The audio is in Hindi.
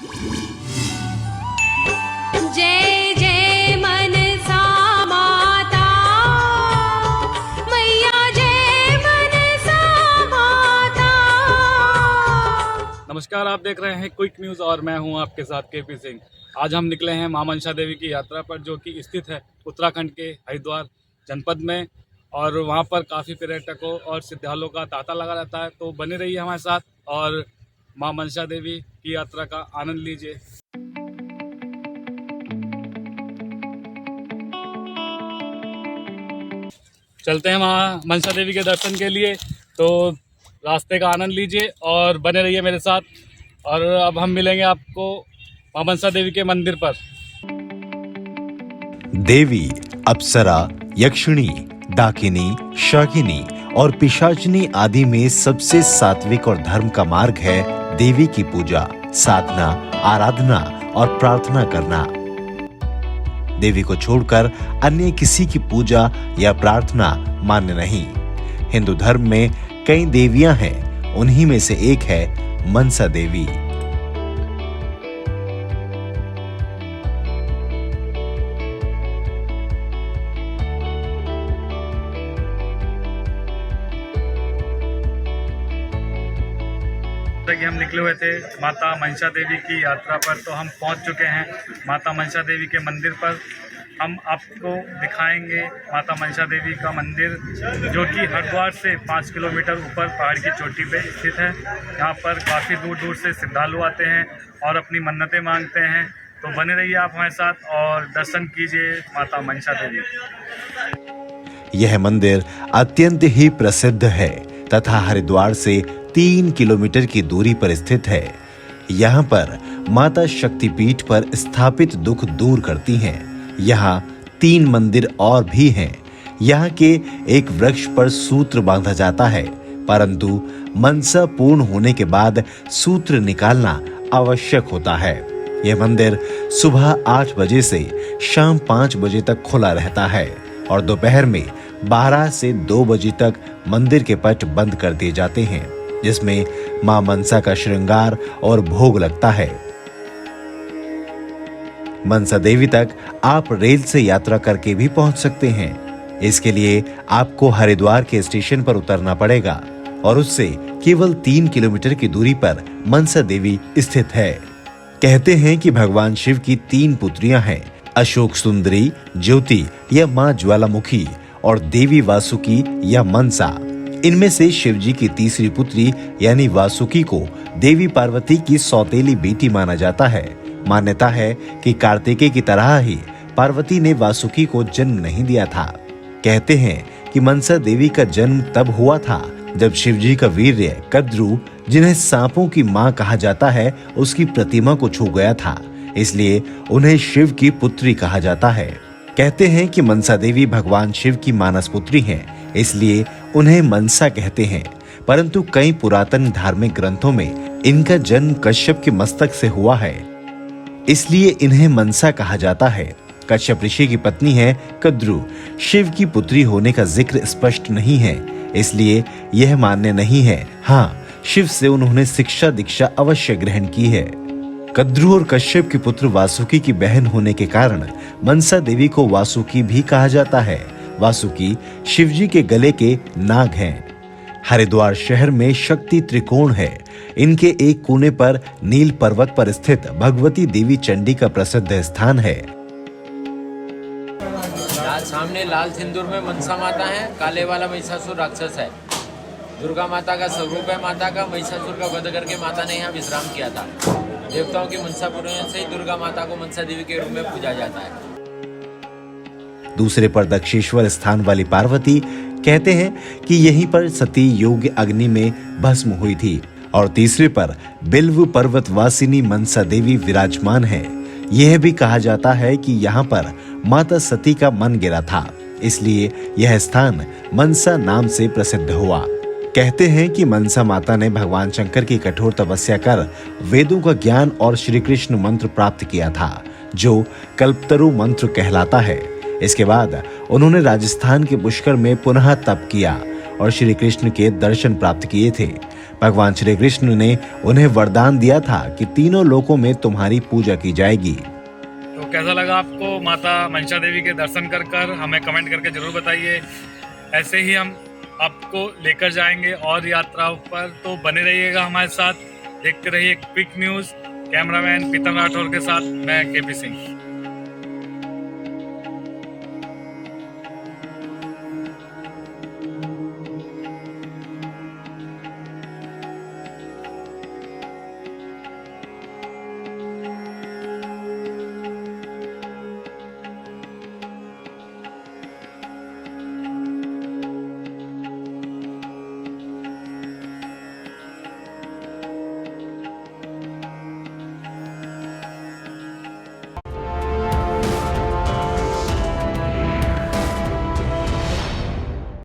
जय जय मनसा माता मैया, जय मनसा माता। नमस्कार, आप देख रहे हैं क्विक न्यूज़ और मैं हूं आपके साथ केपी सिंह। आज हम निकले हैं मां मनसा देवी की यात्रा पर, जो कि स्थित है उत्तराखंड के हरिद्वार जनपद में, और वहां पर काफ़ी पर्यटकों और श्रद्धालुओं का तांता लगा रहता है। तो बने रहिए हमारे साथ और मां मनसा देवी की यात्रा का आनंद लीजिए। चलते हैं मां मनसा देवी के दर्शन के लिए, तो रास्ते का आनंद लीजिए और बने रहिए मेरे साथ। और अब हम मिलेंगे आपको मां मनसा देवी के मंदिर पर। देवी अप्सरा, यक्षिणी, डाकिनी, शाकिनी और पिशाचिनी आदि में सबसे सात्विक और धर्म का मार्ग है देवी की पूजा, साधना, आराधना और प्रार्थना करना। देवी को छोड़कर अन्य किसी की पूजा या प्रार्थना मान्य नहीं। हिंदू धर्म में कई देवियां हैं, उन्हीं में से एक है मनसा देवी। कि हम निकले हुए थे माता मनसा देवी की यात्रा पर, तो हम पहुंच चुके हैं माता मनसा देवी के मंदिर पर। हम आपको दिखाएंगे माता मनसा देवी का मंदिर, जो कि हरिद्वार से 5 किलोमीटर ऊपर पहाड़ की चोटी पे स्थित है। यहाँ पर काफ़ी दूर दूर से श्रद्धालु आते हैं और अपनी मन्नतें मांगते हैं। तो बने रहिए आप हमारे साथ और दर्शन कीजिए माता मनसा देवी। यह मंदिर अत्यंत ही प्रसिद्ध है तथा हरिद्वार से 3 किलोमीटर की दूरी पर स्थित है। यहाँ पर माता शक्तिपीठ पर स्थापित दुख दूर करती हैं। यहाँ 3 मंदिर और भी हैं। यहाँ के एक वृक्ष पर सूत्र बांधा जाता है, परंतु मनसा पूर्ण होने के बाद सूत्र निकालना आवश्यक होता है। यह मंदिर सुबह 8 बजे से शाम 5 बजे तक खुला रहता है और दोपहर में 12 से 2 बजे तक मंदिर के पट बंद कर दिए जाते हैं, जिसमें मां मनसा का श्रृंगार और भोग लगता है। मनसा देवी तक आप रेल से यात्रा करके भी पहुंच सकते हैं। इसके लिए आपको हरिद्वार के स्टेशन पर उतरना पड़ेगा और उससे केवल 3 किलोमीटर की दूरी पर मनसा देवी स्थित है। कहते हैं कि भगवान शिव की 3 पुत्रियां हैं, अशोक सुंदरी, ज्योति या मां ज्वालामुखी और देवी वासुकी या मनसा। इनमें से शिवजी की तीसरी पुत्री यानी वासुकी को देवी पार्वती की सौतेली बेटी माना जाता है। मान्यता है कि कार्तिकेय की तरह ही पार्वती ने वासुकी को जन्म नहीं दिया था। कहते हैं कि मनसा देवी का जन्म तब हुआ था जब शिवजी का वीर्य कद्रू, जिन्हें सांपों की मां कहा जाता है, उसकी प्रतिमा को छू गया था। इसलिए उन्हें शिव की पुत्री कहा जाता है। कहते हैं कि मनसा देवी भगवान शिव की मानस पुत्री हैं, इसलिए उन्हें मनसा कहते हैं। परंतु कई पुरातन धार्मिक ग्रंथों में इनका जन्म कश्यप के मस्तक से हुआ है, इसलिए इन्हें मनसा कहा जाता है। कश्यप ऋषि की पत्नी है कद्रू। शिव की पुत्री होने का जिक्र स्पष्ट नहीं है, इसलिए यह मान्य नहीं है। हाँ, शिव से उन्होंने शिक्षा दीक्षा अवश्य ग्रहण की है। कद्रू और कश्यप के पुत्र वासुकी की बहन होने के कारण मनसा देवी को वासुकी भी कहा जाता है। वासुकी शिवजी के गले के नाग हैं। हरिद्वार शहर में शक्ति त्रिकोण है। इनके एक कोने पर नील पर्वत पर स्थित भगवती देवी चंडी का प्रसिद्ध स्थान है। सामने लाल सिंदूर में मनसा माता है, काले वाला महिषासुर राक्षस है। दुर्गा माता का स्वरूप है। माता का महिषासुर का वध करके माता ने यहाँ विश्राम किया था। देवताओं की मनसा पूर्ण से ही दुर्गा माता को मनसा देवी के रूप में पूजा जाता है। दूसरे पर दक्षेश्वर स्थान वाली पार्वती कहते हैं कि यहीं पर सती योग्य अग्नि में भस्म हुई थी और तीसरे पर बिल्व पर्वत वासिनी मनसा देवी विराजमान है। यह भी कहा जाता है कि यहाँ पर माता सती का मन गिरा था, इसलिए यह स्थान मनसा नाम से प्रसिद्ध हुआ। कहते हैं कि मनसा माता ने भगवान शंकर की कठोर तपस्या कर वेदों का ज्ञान और श्री कृष्ण मंत्र प्राप्त किया था, जो कल्पतरु मंत्र कहलाता है। इसके बाद उन्होंने राजस्थान के पुष्कर में पुनः तप किया और श्री कृष्ण के दर्शन प्राप्त किए थे। भगवान श्री कृष्ण ने उन्हें वरदान दिया था कि तीनों लोकों में तुम्हारी पूजा की जाएगी। तो कैसा लगा आपको माता मनसा देवी के दर्शन कर हमें कमेंट करके जरूर बताइए। ऐसे ही हम आपको लेकर जाएंगे और यात्राओं पर, तो बने रहिएगा हमारे साथ, देखते रहिए quick news. Cameraman Pitam Rathore के साथ मैं केपी सिंह।